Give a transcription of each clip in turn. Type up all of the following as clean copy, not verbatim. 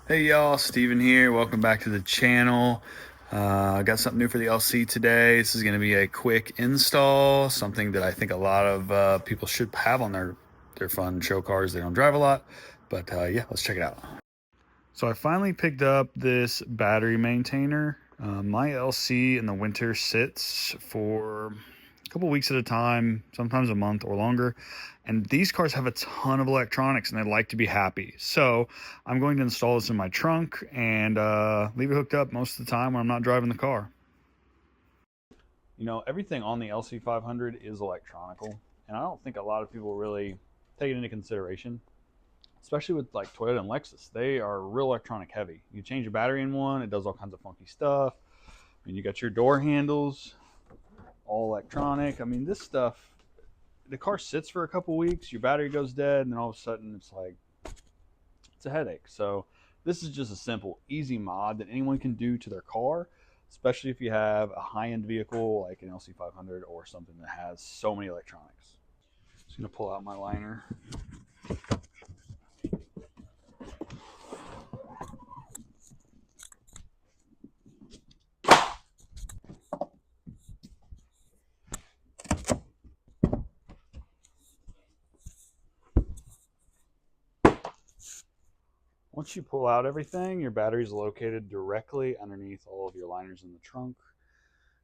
Hey y'all, Steven here. Welcome back to the channel. I got something new for the LC today. This is going to be a quick install, something that I think a lot of people should have on their fun show cars. They don't drive a lot, but yeah, let's check it out. So I finally picked up this battery maintainer. My LC in the winter sits for a couple weeks at a time, sometimes a month or longer. And these cars have a ton of electronics and they like to be happy. So I'm going to install this in my trunk and leave it hooked up most of the time when I'm not driving the car. You know, everything on the LC500 is electronical, and I don't think a lot of people really take it into consideration, especially with like Toyota and Lexus. They are real electronic heavy. You change your battery in one, it does all kinds of funky stuff. I mean, you got your door handles, all electronic. I mean, this stuff, the car sits for a couple weeks, your battery goes dead, and then all of a sudden it's like, it's a headache. So this is just a simple, easy mod that anyone can do to their car, especially if you have a high-end vehicle like an LC500 or something that has so many electronics. Just gonna pull out my liner. Once you pull out everything, your battery is located directly underneath all of your liners in the trunk.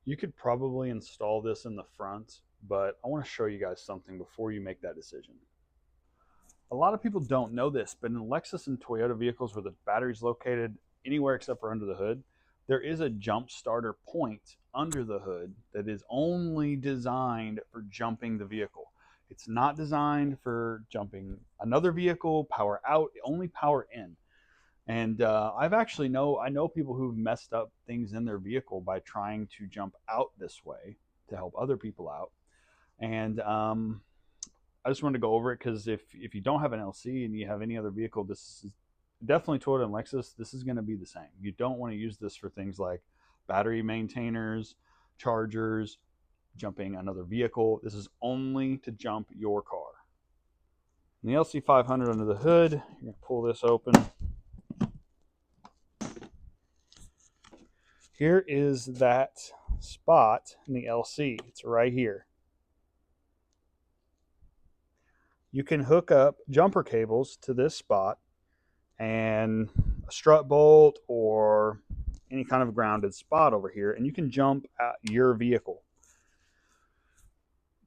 You could probably install this in the front, but I want to show you guys something before you make that decision. A lot of people don't know this, but in Lexus and Toyota vehicles where the battery is located anywhere except for under the hood, there is a jump starter point under the hood that is only designed for jumping the vehicle. It's not designed for jumping another vehicle, power out, only power in. And I know people who've messed up things in their vehicle by trying to jump out this way to help other people out. And I just wanted to go over it because if you don't have an LC and you have any other vehicle, this is definitely Toyota and Lexus. This is going to be the same. You don't want to use this for things like battery maintainers, chargers, jumping another vehicle. This is only to jump your car. In the LC500 under the hood, you're going to pull this open. Here is that spot in the LC. It's right here. You can hook up jumper cables to this spot and a strut bolt or any kind of grounded spot over here, and you can jump at your vehicle.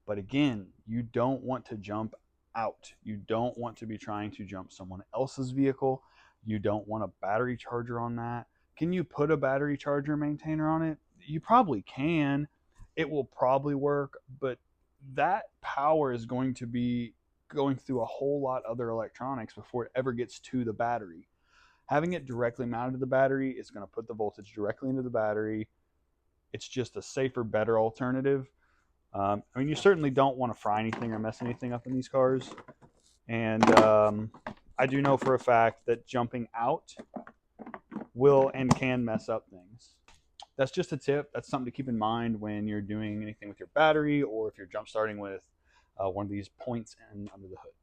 But again, you don't want to jump out. You don't want to be trying to jump someone else's vehicle. You don't want a battery charger on that. Can you put a battery charger maintainer on it? You probably can. It will probably work, but that power is going to be going through a whole lot of other electronics before it ever gets to the battery. Having it directly mounted to the battery is going to put the voltage directly into the battery. It's just a safer, better alternative. I mean, you certainly don't want to fry anything or mess anything up in these cars. And I do know for a fact that jumping out will and can mess up things. That's just a tip. That's something to keep in mind when you're doing anything with your battery or if you're jump starting with one of these points and under the hood.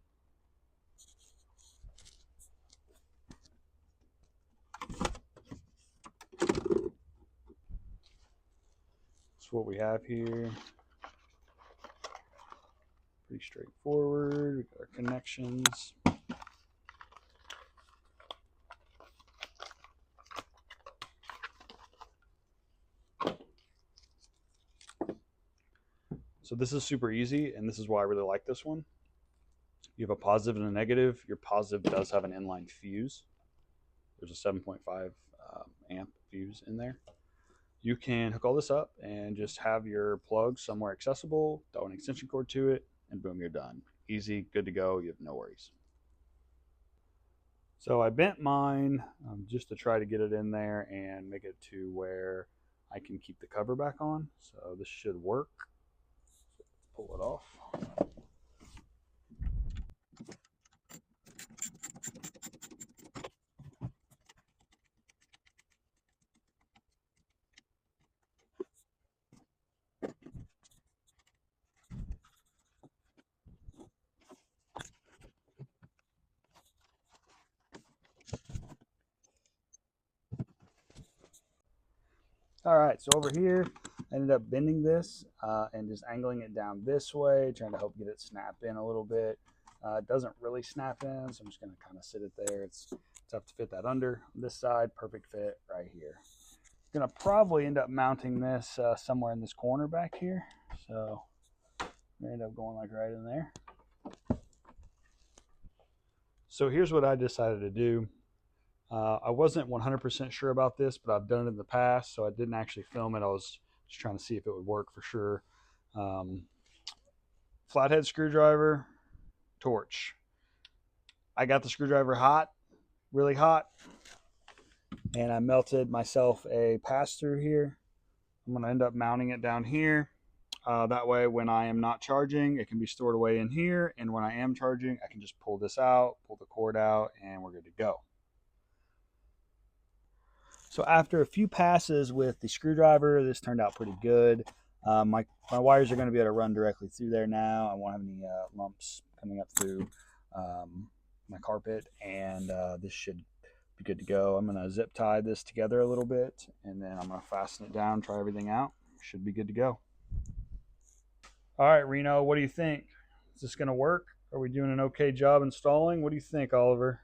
That's what we have here. Pretty straightforward. We got our connections. So this is super easy, and this is why I really like this one. You have a positive and a negative. Your positive does have an inline fuse. There's a 7.5 amp fuse in there. You can hook all this up and just have your plug somewhere accessible, throw an extension cord to it, and boom, you're done. Easy, good to go, you have no worries. So I bent mine just to try to get it in there and make it to where I can keep the cover back on. So this should work. Pull it off. All right, so over here, I ended up bending this and just angling it down this way, trying to help get it snap in a little bit. It doesn't really snap in, so I'm just going to kind of sit it there. It's tough to fit that under. On this side, perfect fit right here. Going to probably end up mounting this somewhere in this corner back here. So I end up going like right in there. So here's what I decided to do. I wasn't 100% sure about this, but I've done it in the past, so I didn't actually film it. I was just trying to see if it would work for sure. Flathead screwdriver, torch. I got the screwdriver hot, really hot, and I melted myself a pass-through here. I'm going to end up mounting it down here. That way, when I am not charging, it can be stored away in here, and when I am charging, I can just pull this out, pull the cord out, and we're good to go. So after a few passes with the screwdriver, this turned out pretty good. My wires are going to be able to run directly through there now. I won't have any lumps coming up through my carpet, and this should be good to go. I'm going to zip tie this together a little bit, and then I'm going to fasten it down, try everything out. Should be good to go. All right, Reno, what do you think? Is this going to work? Are we doing an okay job installing? What do you think, Oliver?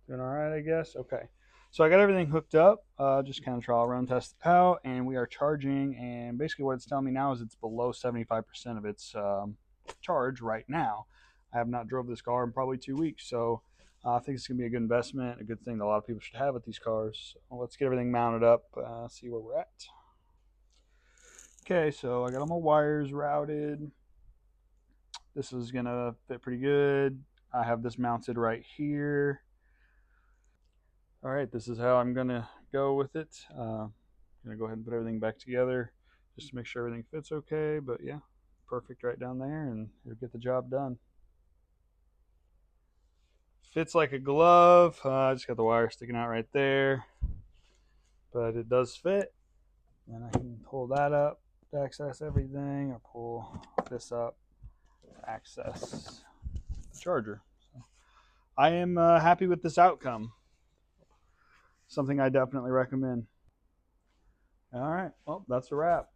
Doing all right, I guess. Okay. So I got everything hooked up. Just kind of trial run, test it out, and we are charging. And basically, what it's telling me now is it's below 75% of its charge right now. I have not drove this car in probably 2 weeks, so I think it's gonna be a good investment, a good thing that a lot of people should have with these cars. So let's get everything mounted up, see where we're at. Okay, so I got all my wires routed. This is gonna fit pretty good. I have this mounted right here. All right, this is how I'm gonna go with it. I'm gonna go ahead and put everything back together just to make sure everything fits okay, but yeah, perfect right down there, and it'll get the job done. Fits like a glove. I just got the wire sticking out right there, but it does fit. And I can pull that up to access everything, or pull this up to access the charger. So I am happy with this outcome. Something I definitely recommend. All right, well, that's a wrap.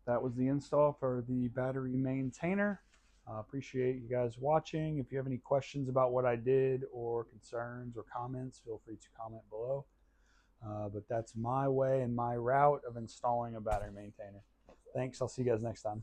That was the install for the battery maintainer. Appreciate you guys watching. If you have any questions about what I did or concerns or comments, feel free to comment below. But that's my way and my route of installing a battery maintainer. Thanks. I'll see you guys next time.